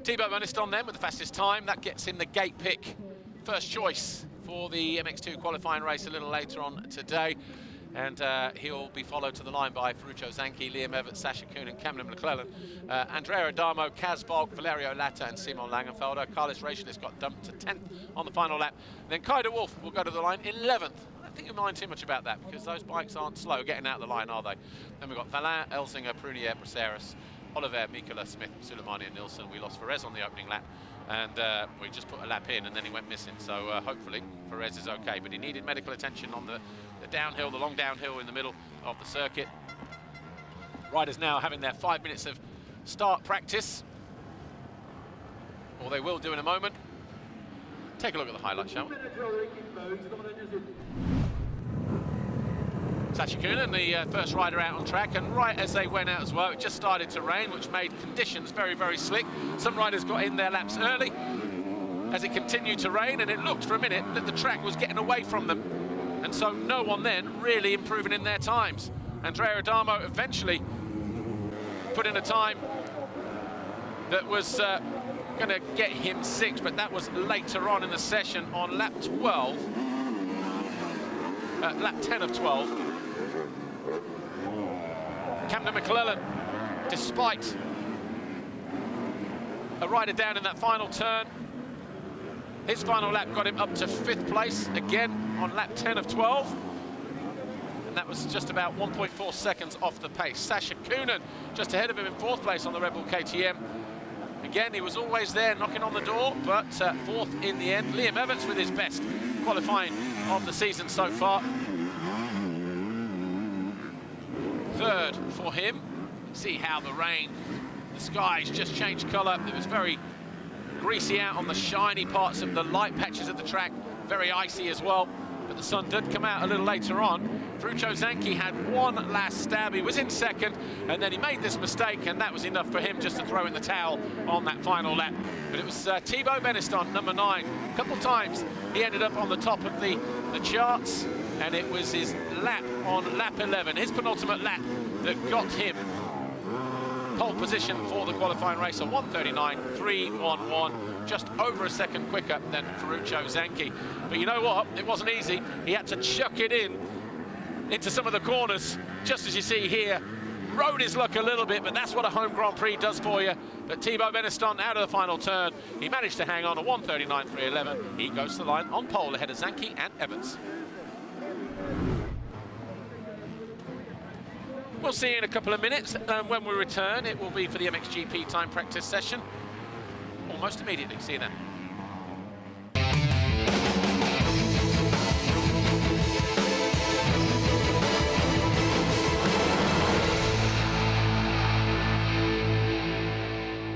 Thibaut Beniston then with the fastest time. That gets him the gate pick, first choice for the MX2 qualifying race a little later on today. And he'll be followed to the line by Ferruccio Zanchi, Liam Everts, Sasha Kuhn and Cameron McClellan. Andrea Adamo, Kaz Volk, Valerio Latta and Simon Langenfelder. Carlos Reyes got dumped to 10th on the final lap. And then Kai de Wolf will go to the line 11th. I don't think you mind too much about that because those bikes aren't slow getting out of the line, are they? Then we've got Valin, Elzinger, Prunier, Braceras, Oliver, Mikola, Smith, Suleimani and Nilsson. We lost Perez on the opening lap. And we just put a lap in and then he went missing. So hopefully Perez is okay, but he needed medical attention on the downhill, the long downhill in the middle of the circuit. Riders now having their 5 minutes of start practice, or they will do in a moment. Take a look at the highlights, shall we? Sasha Kuhn, the first rider out on track, and right as they went out as well, it just started to rain, which made conditions very, very slick. Some riders got in their laps early as it continued to rain, and it looked for a minute that the track was getting away from them. And so no one then really improving in their times. Andrea Adamo eventually put in a time that was going to get him 6th, but that was later on in the session on lap 12, lap 10 of 12. Camden McClellan, despite a rider down in that final turn, his final lap got him up to 5th place, again on lap 10 of 12. And that was just about 1.4 seconds off the pace. Sasha Kuhn just ahead of him in 4th place on the Red Bull KTM. Again, he was always there knocking on the door, but 4th in the end. Liam Everts with his best qualifying of the season so far. 3rd for him. See how the rain, the skies just changed colour. It was very greasy out on the shiny parts of the light patches of the track, very icy as well, but the sun did come out a little later on. Ferruccio Zanchi had one last stab. He was in 2nd, and then he made this mistake, and that was enough for him just to throw in the towel on that final lap. But it was Thibaut Beniston, number 9. A couple times he ended up on the top of the charts, and it was his lap on lap 11, his penultimate lap, that got him pole position for the qualifying race, a 1:39.311, just over a second quicker than Ferruccio Zanchi. But you know what? It wasn't easy. He had to chuck it into some of the corners, just as you see here. Rode his luck a little bit, but that's what a home Grand Prix does for you. But Thibaut Beniston out of the final turn, he managed to hang on a 1:39.311. He goes to the line on pole ahead of Zanchi and Evans. We'll see you in a couple of minutes. When we return, it will be for the MXGP time practice session almost immediately. See you then.